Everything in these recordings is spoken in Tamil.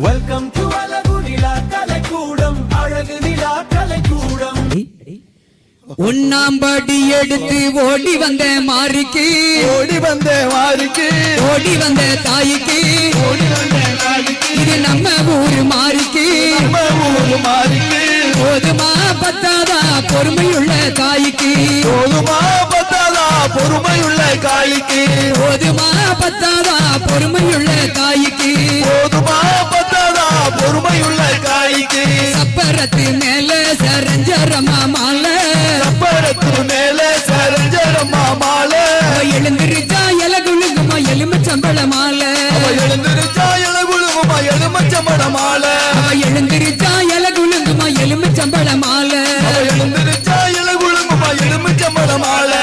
வெல்கம் டு அழகு நிலா கலைக்கூடம். அழகு நிலா கலைக்கூடம். உண்ணாம்படி எடுத்து ஓடி வந்த மாரிக்கு, ஓடி வந்த மாரிக்கு, ஓடி வந்த தாய்க்கு, ஓடி வந்த தாய்க்கு, இது நம்ம ஊரு மாரிக்கு, நம்ம ஊரு மாரிக்கு. போதுமா பத்தாதா பொறுமையுள்ள தாய்க்கு, போதுமா பத்தாதா பொறுமையுள்ள காய்க்கு, போதுமா பத்தாதா பொறுமையுள்ள தாய்க்கு, போதுமா பத்தாதா பொறுமையுள்ள காய்க்கு. சப்பரத்து மேல சரஞ்சரமா மாலை, சப்பரத்து மேல சரஞ்சரமா மாலை, எழுந்திருச்சா எலகுழுங்குமா எலுமிச்சம்பழ மாலை, எழுந்திருச்சா எலகுழுங்குமா எலுமிச்சம்பழ மாலை, எழுந்திருச்சா எலகுழுங்குமா எலுமிச்சம்பழ மாலை, எழுந்திருச்சா எலகுழுங்குமா எலுமிச்சம்பழ மாலை.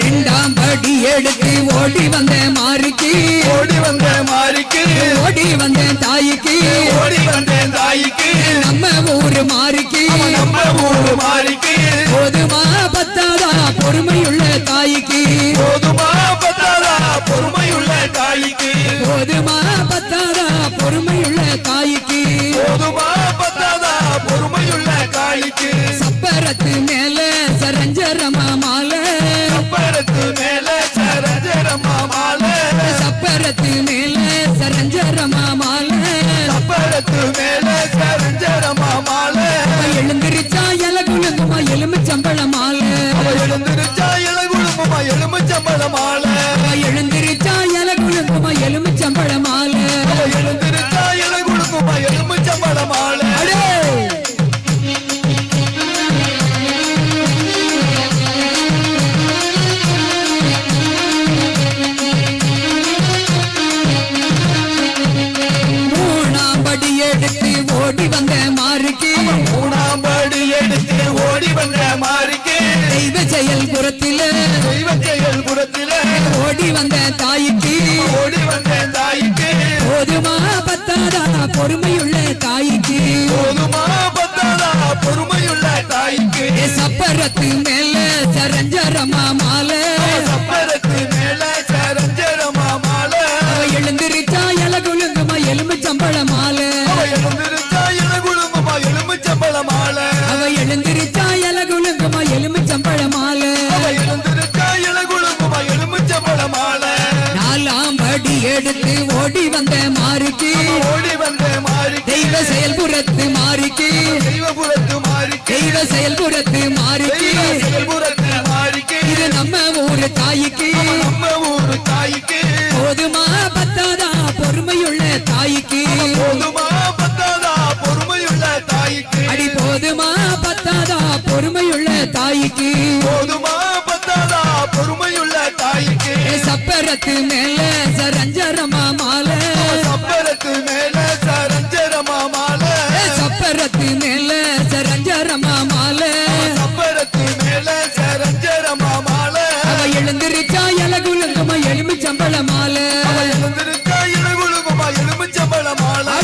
ரெண்டாம் படி எடுத்து ஓடி வந்த மாரிக்கு, ஓடி வந்த மாரிக்கு, ஓடி வந்த தாய்க்கு, ஓடி வந்த தாய்க்கு, நம்ம ஊரு மாரிக்கு, நம்ம ஊரு மாரிக்கு. போதுமா பத்தாதா பொறுமையுள்ள தாய்க்கு, போதுமா பத்தாதா பொறுமையுள்ள தாய்க்கு, போதுமா பத்தாதா பொறுமையுள்ள தாய்க்கு, போதுமா பத்தாதா பொறுமையுள்ள காய்க்கு. சப்பரத்து மேல சரஞ்சரமா மாலை, சப்பரத்து மேல சரஞ்சரமா மாலை, சப்பரத்து மேல சரஞ்சரமா மாலை, சப்பரத்து மேல சரஞ்சரமா மாலை, எழுந்திருச்சா எலகுழுங்குமா எலுமிச்சம்பழ மாலை, எழுந்திருச்சா எலகுழுங்குமா எலுமிச்சம்பழ மாலை, எழுந்திருச்சா எலகுழுங்குமா எலுமிச்சம்பழ மாலை, எழுந்திருச்சா எலகுழுங்குமா எலுமிச்சம்பழ மாலை. மூணாம் படி எடுத்து ஓடி வந்த மாரிக்கு, மூணாம் படி எடுத்து ஓடி வந்த மாரிக்கு, தெய்வ செயல்புறத்தில தெய்வ செயல்புறத்தில ஓடி வந்த தாய்க்கு, ஓடி வந்த தாய்க்கு, போதுமா பத்தாதா பொறுமையுள்ள தாய்க்கு, போதுமா பத்தாதா பொறுமையுள்ள தாய்க்கு. சப்பரத்து மேல சரஞ்சரமா மாலை, சப்பரத்து மேல சரஞ்சரமா மாலை, எழுந்திருச்சா எலகுழுங்குமா எலுமிச்சம்பழ மாலை, எழுந்திருச்சா எலகுழுங்குமா எலுமிச்சம்பழ மாலை, எழுந்திருச்சா எலகுழுங்குமா எலுமிச்சம்பழ மாலை, எழுந்திருச்சா எலகுழுங்குமா எலுமிச்சம்பழ மாலை. நாலாம் படி எடுத்து ஓடி வந்த மாரிக்கு, ஓடி வந்த மாரிக்கு, தெய்வ செயல்புறத்து மாரிக்கு, தெய்வபுரத்து மாரிக்கு, தெய்வ செயல்புறத்து மாரிக்கு, செயல்புரத்து மாரிக்கு, இது நம்ம ஊரு தாய்க்கு, நம்ம ஊரு தாய்க்கு, போதுமா பத்தாதா பொறுமையுள்ள தாய்க்கு, போதுமா பத்தாதா பொறுமையுள்ள தாய்க்கு, அடி போதுமா பத்தாதா பொறுமையுள்ள தாய்க்கு, போதுமா பத்தாதா பொறுமையுள்ள தாய்க்கு. சப்பரத்து மேல சரஞ்சரமா மாலை, சப்பரத்து மேல சரஞ்சரமா மாலை, சப்பரத்து மேல சரஞ்சரமா மாலை, சப்பரத்து மேல சரஞ்சரமா மாலை, எழுந்திருச்சா எலகுழுங்குமா எலுமிச்சம்பழ மாலை, எழுந்திருச்சா எலகுழுங்குமா எலுமிச்சம்பழ மாலை.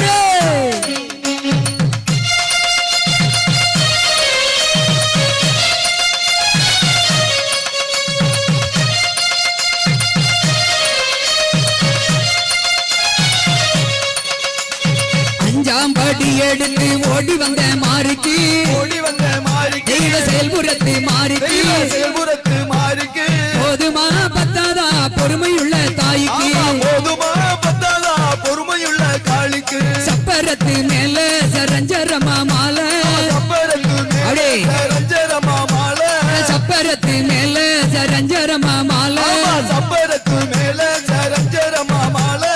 அஞ்சாம் படி எடுத்து ஓடி வந்த மாரிக்கு, ஓடி வந்த மாரிக்கு, தெய்வ செயல்புறத்து மாரிக்கு, தெய்வ செயல்புரத்து மாரிக்கு, போதுமா பத்தாதா பொறுமையுள்ள தாய்க்கு, போதுமா பத்தாதா பொறுமையுள்ள காளிக்கு, சப்பரத்து மேல சரஞ்சரமா மாலை, சப்பரத்து மேல சரஞ்சரமா மாலை, சப்பரத்து மேல சரஞ்சரமா மாலை, சப்பரத்து மேல சரஞ்சரமா மாலை,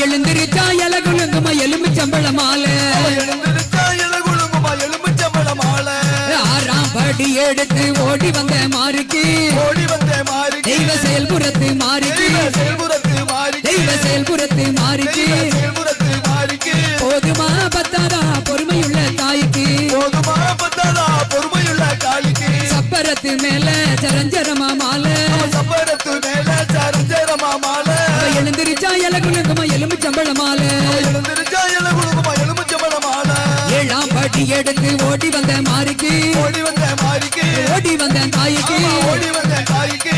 எழுந்திருச்சா எலகுழுங்குமா எலுமிச்சம்பழ மாலை, எழுந்திருச்சா எலகுழுங்குமா எலுமிச்சம்பழ மாலை. ஆறாம் படி எடுத்து ஓடி வந்த மாரிக்கு, ஓடி வந்த மாரிக்கு, தெய்வ செயல்புறத்து மாரிக்கு, தெய்வ செயல்புரத்து மாரிக்கு, தெய்வ செயல்புறத்து மாரிக்கு, தெய்வ செயல்புரத்து மாரிக்கு, போதுமா பத்தாதா பொறுமையுள்ள தாய்க்கு, போதுமா பத்தாதா பொறுமையுள்ள காளிக்கு, சப்பரத்து மேல சரஞ்சரமா மாலை, சப்பரத்து மேல சரஞ்சரமா மாலை, எழுந்திருச்சா எலகுழுங்குமா எலுமிச்சம்பழ மாலை, எழுந்திருச்சா எலகுழுங்குமா எலுமிச்சம்பழ மாலை. ஏழாம் படி எடுத்து ஓடி வந்த மாரிக்கு, ஓடி வந்த மாரிக்கு, ஓடி வந்த தாய்க்கு, ஓடி வந்த தாய்க்கு,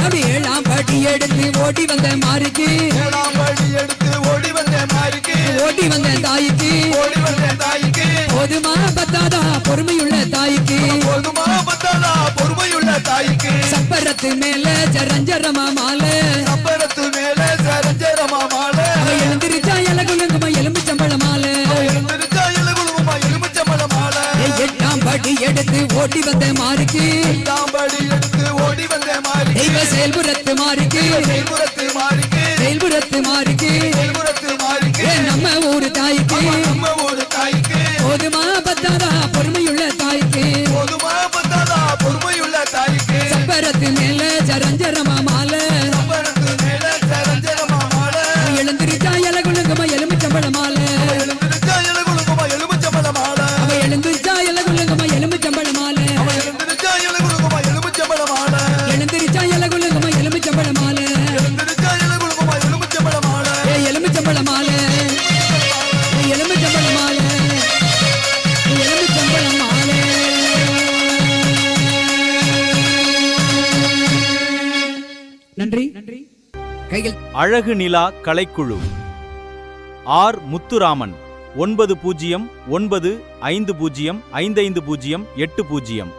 அப்படி ஏழாம் படி எடுத்து ஓடி வந்த மாரிக்கு, ஏழாம் படி எடுத்து ஓடி வந்த மாரிக்கு, ஓடி வந்த தாய்க்கு ஓடி வந்த தாய்க்கு போதுமா பத்தாதா பொறுமையுள்ள தாய்க்கு போதுமா பத்தாதா பொறுமையுள்ள தாய்க்கு சப்பரத்து மேல ஜரஞ்சரமா மாலை சப்பரத்து மேல சரஞ்சரமா மாலை அவ எழுந்திருச்சா இலகுலுங்குமா எலும்புச்சம்பழ மாலை எழுந்திருச்சா இலகுலுமா எலுமிச்சம்பழ மாலை எட்டாம் படி எடுத்து ஓடி வந்த மாருக்கு தாம்படி எடுத்து ஓடி வந்த மாறி தெய்வ செயல்புறத்து மாருக்கு செயல்புறத்து மாறிக்கு செயல்புறத்து மாருக்கு செயல்புறத்து மாறிக்கு நம்ம ஊரு தாய்க்கு நம்ம ஒரு தாய்க்கு போதுமா பத்தாதா பொறுமையுள்ள தாய்க்கு போதுமா பத்தாதா பொறுமையுள்ள தாய்க்கு சப்பரத்து மேல ஜரஞ்சரமா மாலை சப்பரத்து மேல சரஞ்சரமா மாலை எழுந்திருச்சா இலகுலுங்குமா எலும்புச்சம்பழ மாலை எழுந்திருச்சா இலகுலுமா எலுமிச்சம்பழ மாலை அவ எழுந்திருச்சா இலகுலுங்குமா எலும்புச்சம்பழ மாலை எழுந்திருச்சா இலகுலுமா எலுமிச்சம்பழ மாலை எழுந்திருச்சா இலகுலுங்குமா எலும்புச்சம்பழ மாலை எழுந்திருச்சா இலகுலுமா எலுமிச்சம்பழ மாலை எலும்புச்சம்பழ மாலை எலும்புச்சம்பழ மாலை எலும்புச்சம்பழ மாலை நன்றி கைகள் அழகு நிலா கலைக்குழு ஆர் முத்துராமன் 9009505508